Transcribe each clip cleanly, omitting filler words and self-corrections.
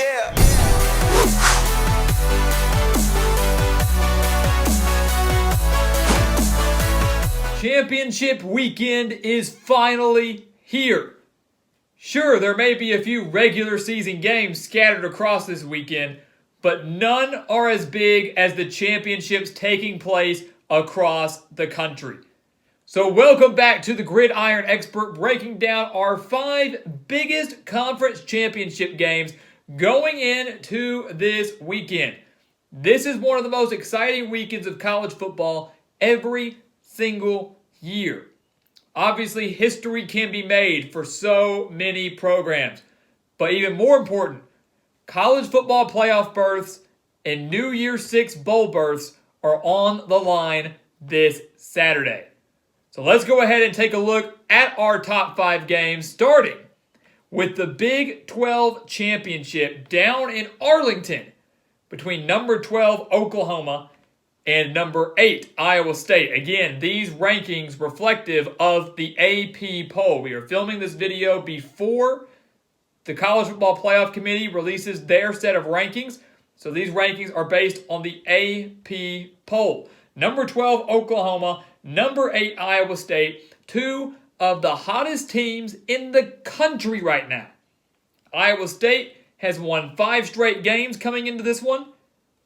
Yeah. Championship weekend is finally here. Sure, there may be a few regular season games scattered across this weekend, but none are as big as the championships taking place across the country. So welcome back to the Gridiron Expert, breaking down our 5 biggest conference championship games going into this weekend. This is one of the most exciting weekends of college football every single year. Obviously, history can be made for so many programs. But even more important, college football playoff berths and New Year's 6 bowl berths are on the line this Saturday. So let's go ahead and take a look at our top 5 games, starting with the Big 12 Championship down in Arlington between number 12 Oklahoma and number 8 Iowa State. Again, these rankings reflective of the AP poll. We are filming this video before the College Football Playoff Committee releases their set of rankings. So these rankings are based on the AP poll. Number 12 Oklahoma, number 8 Iowa State, 2 of the hottest teams in the country right now. Iowa State has won 5 straight games coming into this one.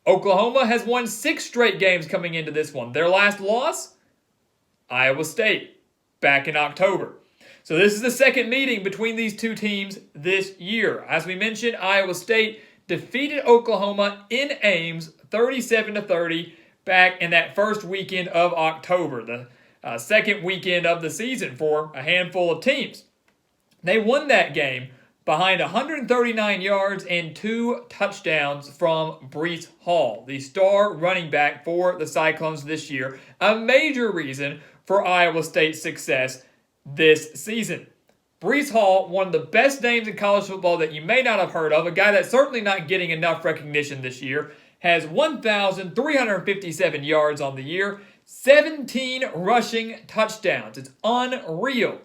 Oklahoma has won 6 straight games coming into this one. Their last loss? Iowa State, back in October. So this is the second meeting between these two teams this year. As we mentioned, Iowa State defeated Oklahoma in Ames 37-30 back in that first weekend of October, the second weekend of the season for a handful of teams. They won that game behind 139 yards and 2 touchdowns from Breece Hall, the star running back for the Cyclones this year, a major reason for Iowa State's success this season. Breece Hall, one of the best names in college football that you may not have heard of, a guy that's certainly not getting enough recognition this year, has 1,357 yards on the year, 17 rushing touchdowns. It's unreal.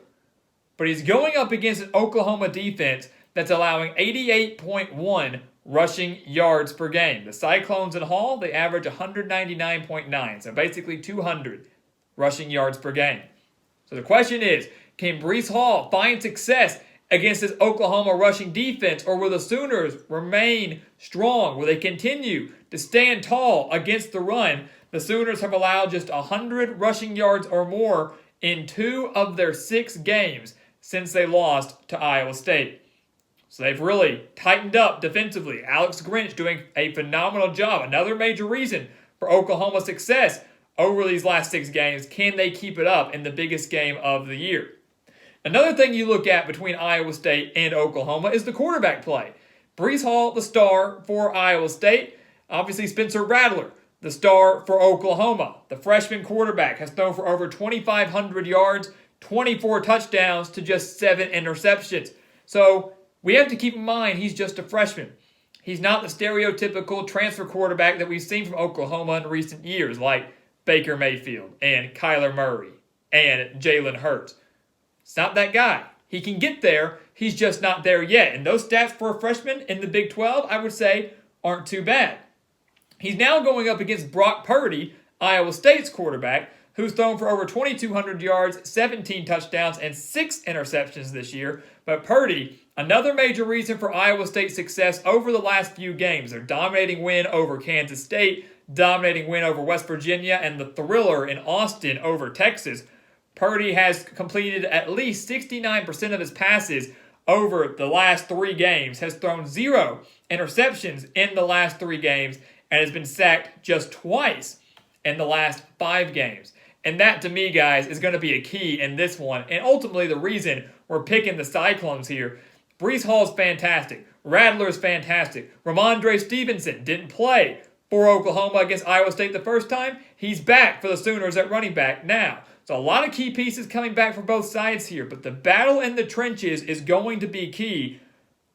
But he's going up against an Oklahoma defense that's allowing 88.1 rushing yards per game. The Cyclones and Hall, they average 199.9, so basically 200 rushing yards per game. So the question is, can Breece Hall find success against this Oklahoma rushing defense, or will the Sooners remain strong? Will they continue to stand tall against the run? The Sooners have allowed just 100 rushing yards or more in 2 of their 6 games since they lost to Iowa State. So they've really tightened up defensively. Alex Grinch doing a phenomenal job. Another major reason for Oklahoma's success over these last 6 games. Can they keep it up in the biggest game of the year? Another thing you look at between Iowa State and Oklahoma is the quarterback play. Breece Hall, the star for Iowa State. Obviously, Spencer Rattler, the star for Oklahoma. The freshman quarterback has thrown for over 2,500 yards, 24 touchdowns to just 7 interceptions. So we have to keep in mind he's just a freshman. He's not the stereotypical transfer quarterback that we've seen from Oklahoma in recent years, like Baker Mayfield and Kyler Murray and Jalen Hurts. It's not that guy. He can get there. He's just not there yet. And those stats for a freshman in the Big 12, I would say, aren't too bad. He's now going up against Brock Purdy, Iowa State's quarterback, who's thrown for over 2,200 yards, 17 touchdowns, and 6 interceptions this year. But Purdy, another major reason for Iowa State's success over the last few games. Their dominating win over Kansas State, dominating win over West Virginia, and the thriller in Austin over Texas. Purdy has completed at least 69% of his passes over the last 3 games, has thrown 0 interceptions in the last 3 games, and has been sacked just twice in the last 5 games. And that, to me, guys, is going to be a key in this one. And ultimately, the reason we're picking the Cyclones here. Breece Hall is fantastic. Rattler is fantastic. Ramondre Stevenson didn't play for Oklahoma against Iowa State the first time. He's back for the Sooners at running back now. So a lot of key pieces coming back from both sides here. But the battle in the trenches is going to be key.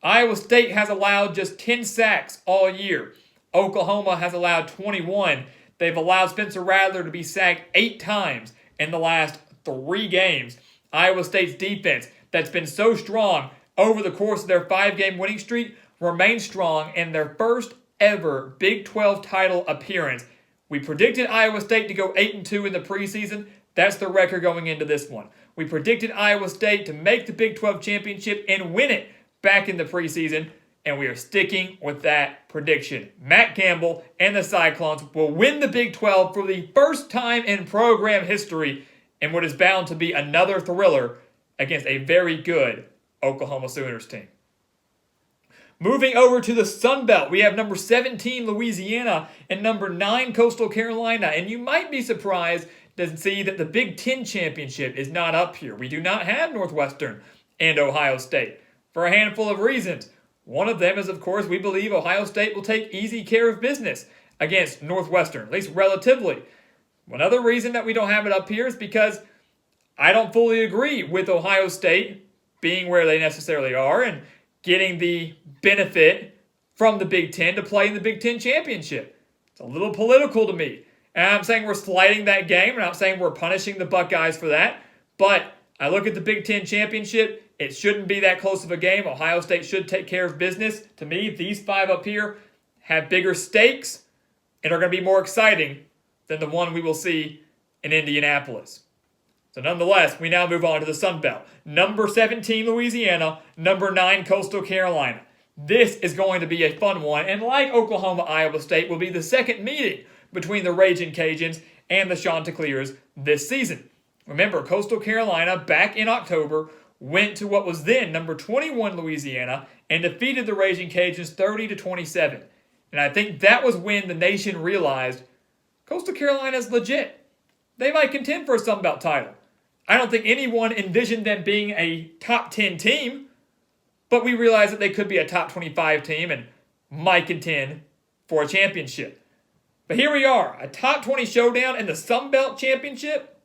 Iowa State has allowed just 10 sacks all year. Oklahoma has allowed 21. They've allowed Spencer Rattler to be sacked 8 times in the last 3 games. Iowa State's defense, that's been so strong over the course of their 5-game winning streak, remain strong in their first ever Big 12 title appearance. We predicted Iowa State to go 8-2 in the preseason. That's the record going into this one. We predicted Iowa State to make the Big 12 championship and win it back in the preseason, and we are sticking with that prediction. Matt Campbell and the Cyclones will win the Big 12 for the first time in program history in what is bound to be another thriller against a very good Oklahoma Sooners team. Moving over to the Sun Belt, we have number 17 Louisiana and number 9 Coastal Carolina. And you might be surprised to see that the Big Ten championship is not up here. We do not have Northwestern and Ohio State for a handful of reasons. One of them is, of course, we believe Ohio State will take easy care of business against Northwestern, at least relatively. Another reason that we don't have it up here is because I don't fully agree with Ohio State being where they necessarily are and getting the benefit from the Big Ten to play in the Big Ten championship. It's a little political to me. And I'm saying we're slighting that game. I'm not saying we're punishing the Buckeyes for that. But I look at the Big Ten championship. It shouldn't be that close of a game. Ohio State should take care of business. To me, these 5 up here have bigger stakes and are going to be more exciting than the one we will see in Indianapolis. So nonetheless, we now move on to the Sun Belt. Number 17, Louisiana. Number 9, Coastal Carolina. This is going to be a fun one, and like Oklahoma, Iowa State will be the second meeting between the Ragin' Cajuns and the Chanticleers this season. Remember, Coastal Carolina, back in October, went to what was then number 21 Louisiana and defeated the Ragin' Cajuns 30-27. And I think that was when the nation realized Coastal Carolina is legit. They might contend for a Sun Belt title. I don't think anyone envisioned them being a top 10 team, but we realized that they could be a top 25 team and might contend for a championship. But here we are, a top 20 showdown in the Sun Belt Championship.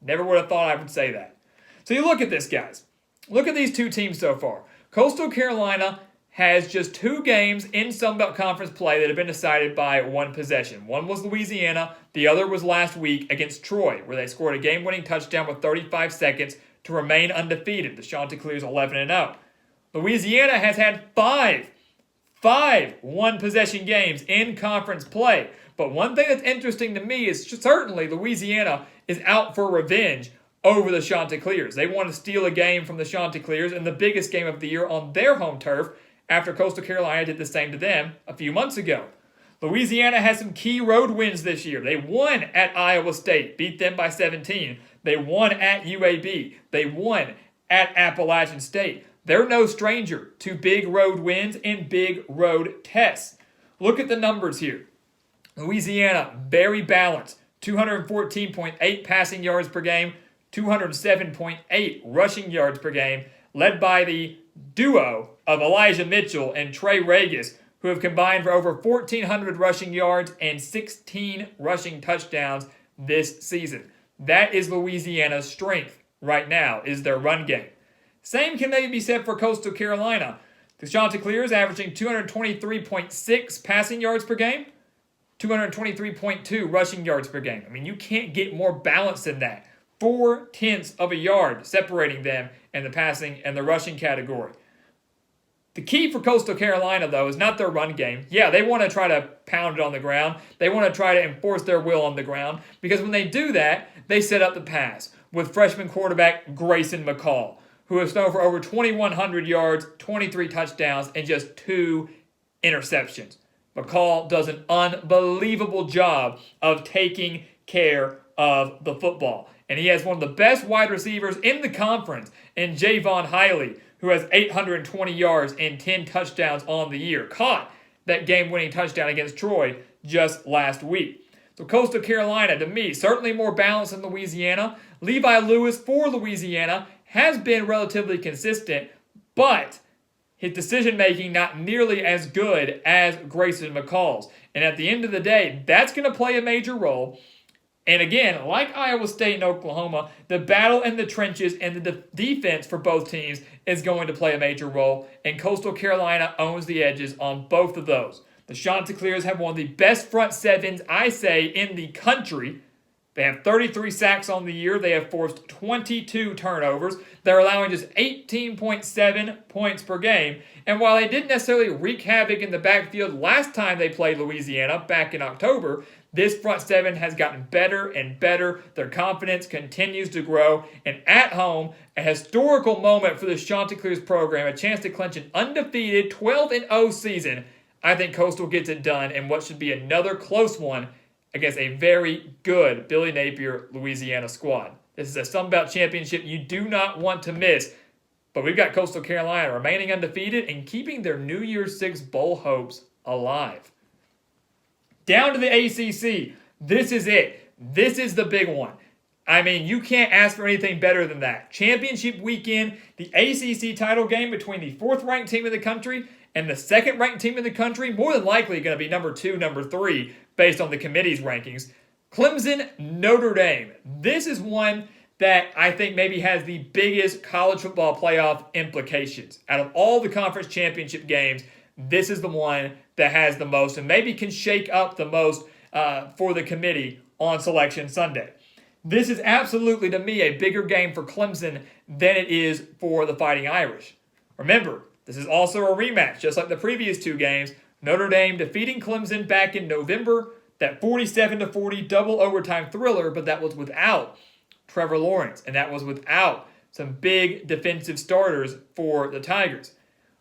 Never would have thought I would say that. So you look at this, guys. Look at these 2 teams so far. Coastal Carolina has just 2 games in Sun Belt Conference play that have been decided by 1 possession. One was Louisiana, the other was last week against Troy, where they scored a game-winning touchdown with 35 seconds to remain undefeated. The Chanticleers 11-0. Louisiana has had 5 one-possession games in conference play. But one thing that's interesting to me is certainly Louisiana is out for revenge over the Chanticleers. They want to steal a game from the Chanticleers in the biggest game of the year on their home turf after Coastal Carolina did the same to them a few months ago. Louisiana has some key road wins this year. They won at Iowa State, beat them by 17. They won at UAB. They won at Appalachian State. They're no stranger to big road wins and big road tests. Look at the numbers here. Louisiana, very balanced. 214.8 passing yards per game, 207.8 rushing yards per game, led by the duo of Elijah Mitchell and Trey Regis, who have combined for over 1,400 rushing yards and 16 rushing touchdowns this season. That is Louisiana's strength right now, is their run game. Same can maybe be said for Coastal Carolina. The Chanticleers averaging 223.6 passing yards per game, 223.2 rushing yards per game. I mean, you can't get more balance than that. 0.4 of a yard separating them in the passing and the rushing category. The key for Coastal Carolina, though, is not their run game. Yeah, they want to try to pound it on the ground. They want to try to enforce their will on the ground, because when they do that, they set up the pass with freshman quarterback Grayson McCall, who has thrown for over 2,100 yards, 23 touchdowns, and just 2 interceptions. McCall does an unbelievable job of taking care of the football. And he has one of the best wide receivers in the conference in Javon Hiley, who has 820 yards and 10 touchdowns on the year. Caught that game-winning touchdown against Troy just last week. So Coastal Carolina, to me, certainly more balanced than Louisiana. Levi Lewis for Louisiana has been relatively consistent, but his decision-making not nearly as good as Grayson McCall's. And at the end of the day, that's going to play a major role. And again, like Iowa State and Oklahoma, the battle in the trenches and the defense for both teams is going to play a major role. And Coastal Carolina owns the edges on both of those. The Chanticleers have one of the best front sevens, I say, in the country. They have 33 sacks on the year. They have forced 22 turnovers. They're allowing just 18.7 points per game. And while they didn't necessarily wreak havoc in the backfield last time they played Louisiana back in October, this front seven has gotten better and better. Their confidence continues to grow. And at home, a historical moment for the Chanticleers program, a chance to clinch an undefeated 12-0 season. I think Coastal gets it done in what should be another close one against a very good Billy Napier Louisiana squad. This is a Sun Belt championship you do not want to miss. But we've got Coastal Carolina remaining undefeated and keeping their New Year's Six bowl hopes alive. Down to the ACC. This is it. This is the big one. I mean, you can't ask for anything better than that. Championship weekend, the ACC title game between the 4th-ranked team in the country and the 2nd-ranked team in the country, more than likely going to be number 2, number 3, based on the committee's rankings. Clemson, Notre Dame. This is one that I think maybe has the biggest college football playoff implications. Out of all the conference championship games, this is the one that has the most and maybe can shake up the most for the committee on Selection Sunday. This is absolutely, to me, a bigger game for Clemson than it is for the Fighting Irish. Remember, this is also a rematch, just like the previous 2 games. Notre Dame defeating Clemson back in November, that 47-40 double overtime thriller, but that was without Trevor Lawrence, and that was without some big defensive starters for the Tigers.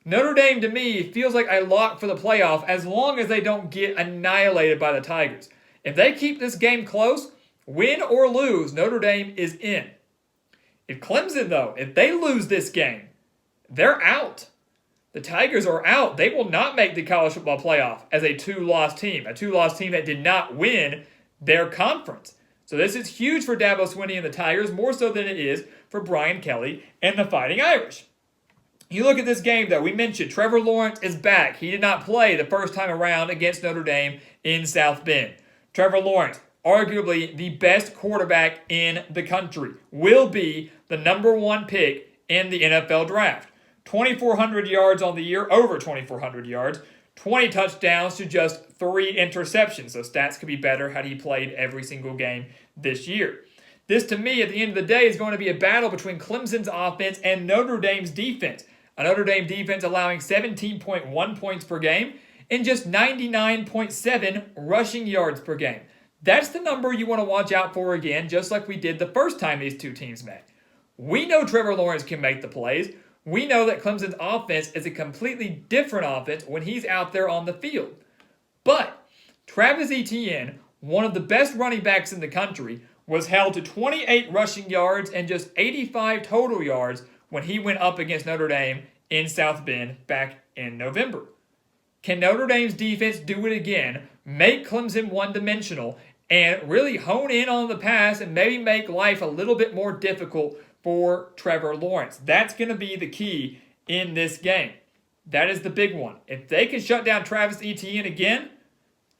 Notre Dame, to me, feels like a lock for the playoff as long as they don't get annihilated by the Tigers. If they keep this game close, win or lose, Notre Dame is in. If Clemson, though, if they lose this game, they're out. The Tigers are out. They will not make the college football playoff as a 2-loss team, a 2-loss team that did not win their conference. So this is huge for Dabo Swinney and the Tigers, more so than it is for Brian Kelly and the Fighting Irish. You look at this game, though. We mentioned Trevor Lawrence is back. He did not play the first time around against Notre Dame in South Bend. Trevor Lawrence, arguably the best quarterback in the country, will be the number 1 pick in the NFL draft. 2,400 yards on the year, over 2,400 yards, 20 touchdowns to just 3 interceptions. So stats could be better had he played every single game this year. This, to me, at the end of the day, is going to be a battle between Clemson's offense and Notre Dame's defense. A Notre Dame defense allowing 17.1 points per game and just 99.7 rushing yards per game. That's the number you want to watch out for again, just like we did the first time these 2 teams met. We know Trevor Lawrence can make the plays. We know that Clemson's offense is a completely different offense when he's out there on the field. But Travis Etienne, one of the best running backs in the country, was held to 28 rushing yards and just 85 total yards when he went up against Notre Dame in South Bend back in November. Can Notre Dame's defense do it again, make Clemson one-dimensional, and really hone in on the pass and maybe make life a little bit more difficult for Trevor Lawrence? That's going to be the key in this game. That is the big one. If they can shut down Travis Etienne again,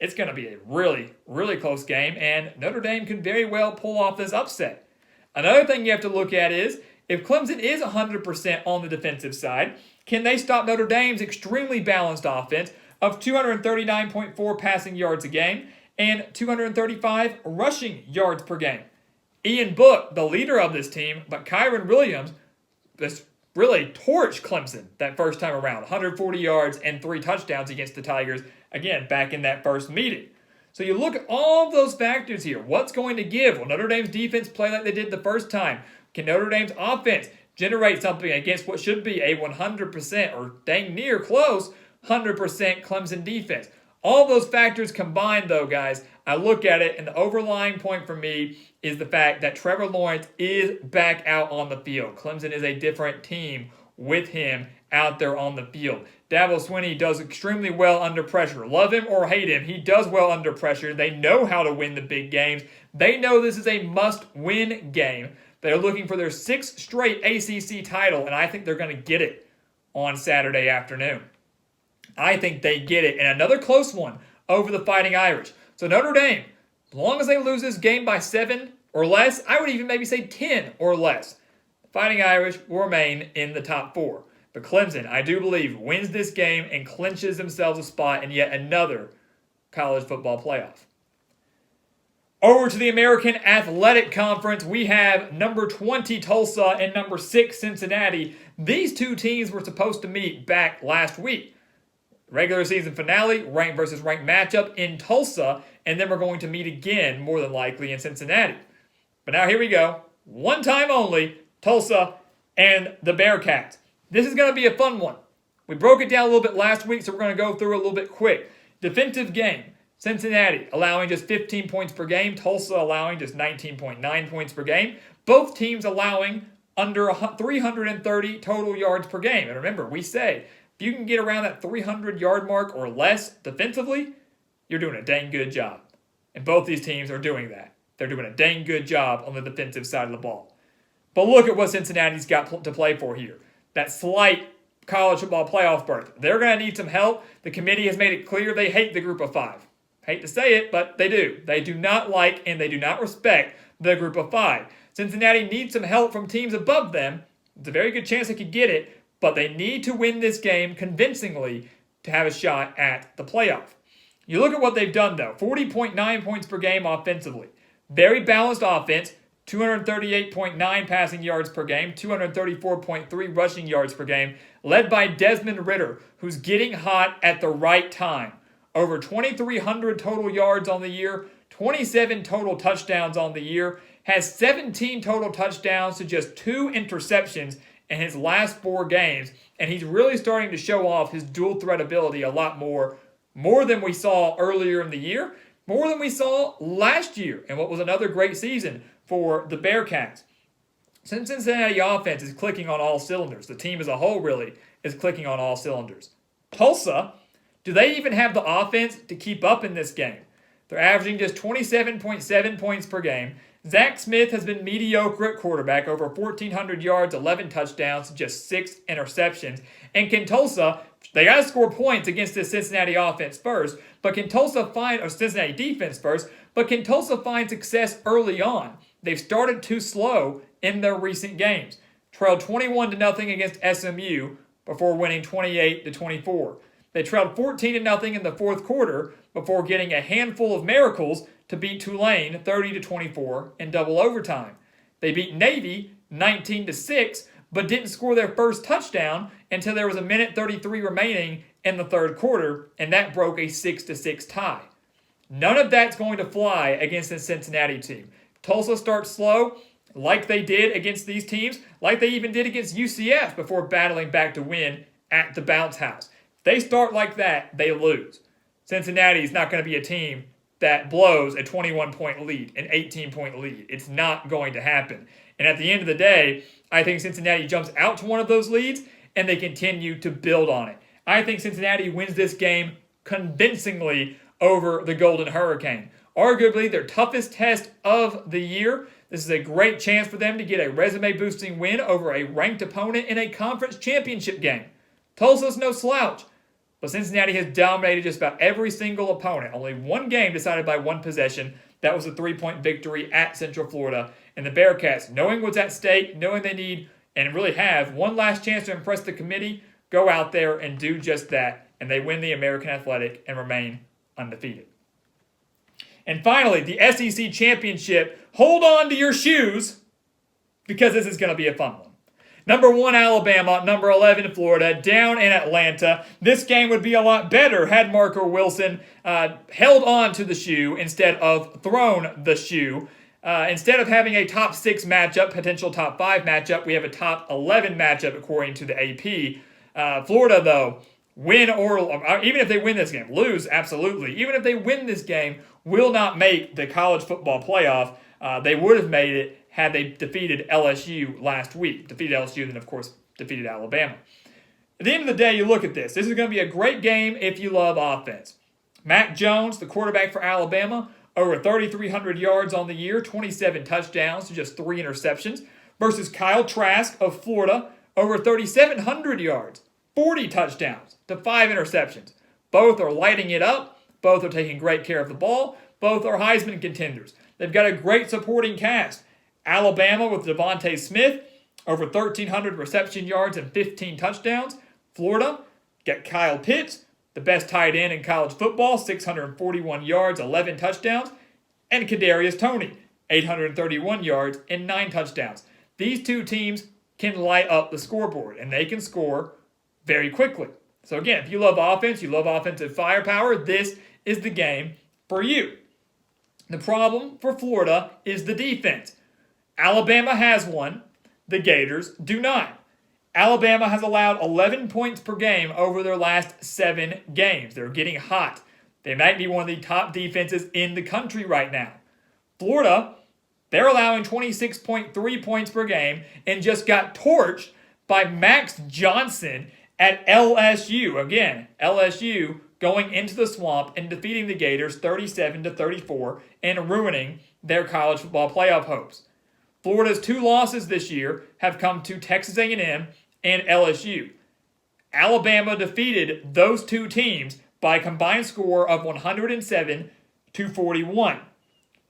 it's going to be a really, really close game, and Notre Dame can very well pull off this upset. Another thing you have to look at is, if Clemson is 100% on the defensive side, can they stop Notre Dame's extremely balanced offense of 239.4 passing yards a game and 235 rushing yards per game? Ian Book, the leader of this team, but Kyron Williams, this really torched Clemson that first time around. 140 yards and 3 touchdowns against the Tigers, again, back in that first meeting. So you look at all of those factors here. What's going to give? Will Notre Dame's defense play like they did the first time? Can Notre Dame's offense generate something against what should be a 100% or dang near close 100% Clemson defense? All those factors combined, though, guys, I look at it, and the overlying point for me is the fact that Trevor Lawrence is back out on the field. Clemson is a different team with him out there on the field. Dabo Swinney does extremely well under pressure. Love him or hate him, he does well under pressure. They know how to win the big games. They know this is a must-win game. They're looking for their 6th straight ACC title, and I think they're going to get it on Saturday afternoon. I think they get it, and another close one over the Fighting Irish. So Notre Dame, as long as they lose this game by 7 or less, I would even maybe say 10 or less, the Fighting Irish will remain in the top 4. But Clemson, I do believe, wins this game and clinches themselves a spot in yet another college football playoff. Over to the American Athletic Conference, we have number 20 Tulsa and number 6 Cincinnati. These two teams were supposed to meet back last week. Regular season finale, ranked versus ranked matchup in Tulsa, and then we're going to meet again, more than likely, in Cincinnati. But now here we go. One time only, Tulsa and the Bearcats. This is going to be a fun one. We broke it down a little bit last week, so we're going to go through it a little bit quick. Defensive game. Cincinnati allowing just 15 points per game. Tulsa allowing just 19.9 points per game. Both teams allowing under 330 total yards per game. And remember, we say if you can get around that 300-yard mark or less defensively, you're doing a dang good job. And both these teams are doing that. They're doing a dang good job on the defensive side of the ball. But look at what Cincinnati's got to play for here. That slight college football playoff berth. They're going to need some help. The committee has made it clear they hate the group of five. Hate to say it, but they do. They do not like and they do not respect the group of five. Cincinnati needs some help from teams above them. It's a very good chance they could get it, but they need to win this game convincingly to have a shot at the playoff. You look at what they've done, though. 40.9 points per game offensively. Very balanced offense. 238.9 passing yards per game, 234.3 rushing yards per game, led by Desmond Ritter, who's getting hot at the right time. Over 2,300 total yards on the year, 27 total touchdowns on the year, has 17 total touchdowns to just 2 interceptions in his last 4 games, and he's really starting to show off his dual threat ability a lot more than we saw earlier in the year, more than we saw last year, and what was another great season for the Bearcats. Cincinnati offense is clicking on all cylinders. The team as a whole really is clicking on all cylinders. Tulsa, do they even have the offense to keep up in this game? They're averaging just 27.7 points per game. Zach Smith has been mediocre at quarterback, over 1,400 yards, 11 touchdowns, just 6 interceptions. And can Tulsa, they got to score points against this Cincinnati offense first, but can Tulsa find, or Cincinnati defense first, but can Tulsa find success early on? They've started too slow in their recent games. Trailed 21-0 against SMU before winning 28-24. They trailed 14-0 in the fourth quarter before getting a handful of miracles to beat Tulane 30-24 in double overtime. They beat Navy 19-6, but didn't score their first touchdown until there was a minute 33 remaining in the third quarter, and that broke a 6-6 tie. None of that's going to fly against the Cincinnati team. Tulsa starts slow, like they did against these teams, like they even did against UCF before battling back to win at the bounce house. If they start like that, they lose. Cincinnati is not going to be a team that blows a 21-point lead, an 18-point lead. It's not going to happen. And at the end of the day, I think Cincinnati jumps out to one of those leads, and they continue to build on it. I think Cincinnati wins this game convincingly over the Golden Hurricane. Arguably their toughest test of the year. This is a great chance for them to get a resume-boosting win over a ranked opponent in a conference championship game. Tulsa's no slouch, but Cincinnati has dominated just about every single opponent. Only one game decided by one possession. That was a 3-point victory at Central Florida. And the Bearcats, knowing what's at stake, knowing they need and really have one last chance to impress the committee, go out there and do just that. And they win the American Athletic and remain undefeated. And finally, the SEC Championship. Hold on to your shoes because this is going to be a fun one. Number 1, Alabama. Number 11, Florida. Down in Atlanta. This game would be a lot better had Marco Wilson held on to the shoe instead of thrown the shoe. Instead of having a top 6 matchup, potential top 5 matchup, we have a top 11 matchup according to the AP. Florida, though, win or even if they win this game, lose, absolutely. Even if they win this game, will not make the college football playoff. They would have made it had they defeated LSU last week. Defeated LSU and then, of course, defeated Alabama. At the end of the day, you look at this. This is going to be a great game if you love offense. Mac Jones, the quarterback for Alabama, over 3,300 yards on the year, 27 touchdowns to just 3 interceptions, versus Kyle Trask of Florida, over 3,700 yards, 40 touchdowns to 5 interceptions. Both are lighting it up. Both are taking great care of the ball. Both are Heisman contenders. They've got a great supporting cast. Alabama with Devontae Smith, over 1,300 reception yards and 15 touchdowns. Florida, got Kyle Pitts, the best tight end in college football, 641 yards, 11 touchdowns. and Kadarius Toney, 831 yards and 9 touchdowns. These two teams can light up the scoreboard, and they can score very quickly. So again, if you love offense, you love offensive firepower, this is the game for you. The problem for Florida is the defense. Alabama has one. The Gators do not. Alabama has allowed 11 points per game over their last 7 games. They're getting hot. They might be one of the top defenses in the country right now. Florida, they're allowing 26.3 points per game and just got torched by Max Johnson at LSU. Again, LSU going into the swamp and defeating the Gators 37-34 and ruining their college football playoff hopes. Florida's 2 losses this year have come to Texas A&M and LSU. Alabama defeated those 2 teams by a combined score of 107-41.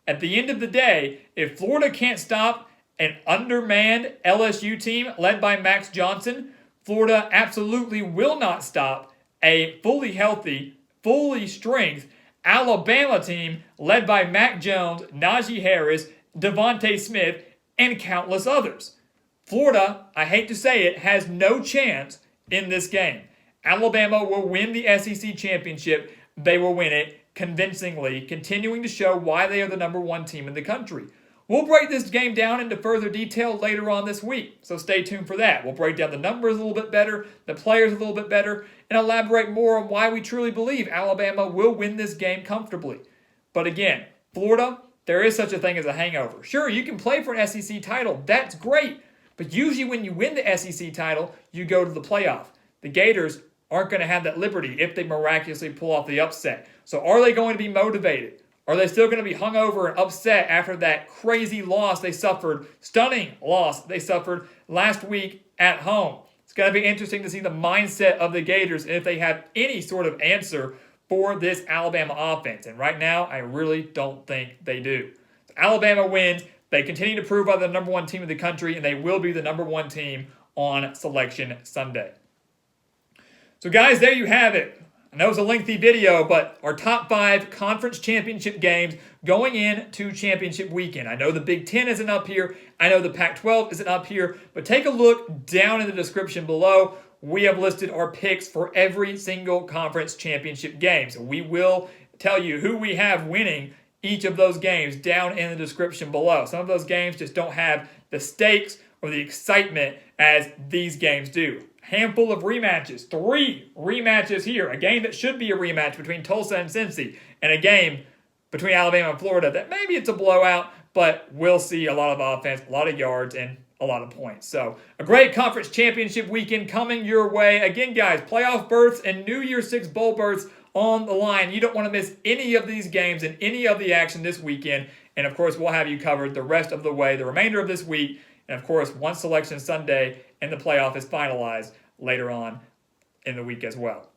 At the end of the day, if Florida can't stop an undermanned LSU team led by Max Johnson, Florida absolutely will not stop a fully healthy, fully strength Alabama team led by Mac Jones, Najee Harris, Devontae Smith, and countless others. Florida, I hate to say it, has no chance in this game. Alabama will win the SEC championship. They will win it convincingly, continuing to show why they are the number 1 team in the country. We'll break this game down into further detail later on this week, so stay tuned for that. We'll break down the numbers a little bit better, the players a little bit better, and elaborate more on why we truly believe Alabama will win this game comfortably. But again, Florida, there is such a thing as a hangover. Sure, you can play for an SEC title. That's great. But usually when you win the SEC title, you go to the playoff. The Gators aren't going to have that liberty if they miraculously pull off the upset. So are they going to be motivated? Are they still going to be hungover and upset after that crazy loss they suffered, stunning loss they suffered last week at home? It's going to be interesting to see the mindset of the Gators and if they have any sort of answer for this Alabama offense. And right now, I really don't think they do. So Alabama wins. They continue to prove they're the number 1 team in the country, and they will be the number 1 team on Selection Sunday. So guys, there you have it. I know it's a lengthy video, but our top 5 conference championship games going into championship weekend. I know the Big Ten isn't up here. I know the Pac-12 isn't up here, but take a look down in the description below. We have listed our picks for every single conference championship game. So we will tell you who we have winning each of those games down in the description below. Some of those games just don't have the stakes or the excitement as these games do. Handful of rematches, 3 rematches here. A game that should be a rematch between Tulsa and Cincy, and a game between Alabama and Florida that maybe it's a blowout, but we'll see a lot of offense, a lot of yards, and a lot of points. So a great conference championship weekend coming your way. Again, guys, playoff berths and New Year's 6 bowl berths on the line. You don't want to miss any of these games and any of the action this weekend. And of course, we'll have you covered the rest of the way, the remainder of this week. And of course, once Selection Sunday and the playoff is finalized later on in the week as well.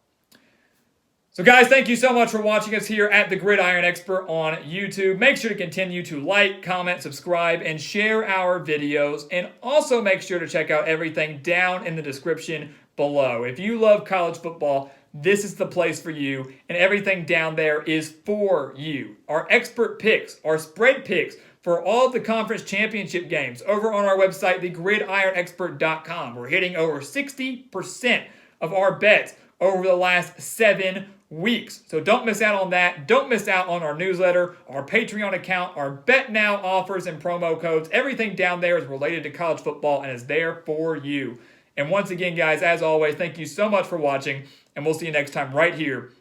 So guys, thank you so much for watching us here at the Gridiron Expert on YouTube. Make sure to continue to like, comment, subscribe, and share our videos. And also make sure to check out everything down in the description below. If you love college football, this is the place for you, and everything down there is for you. Our expert picks, our spread picks for all of the conference championship games over on our website, thegridironexpert.com. We're hitting over 60% of our bets over the last 7 weeks. So don't miss out on that. Don't miss out on our newsletter, our Patreon account, our Bet Now offers and promo codes. Everything down there is related to college football and is there for you. And once again, guys, as always, thank you so much for watching, and we'll see you next time right here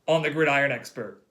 on the Gridiron Expert.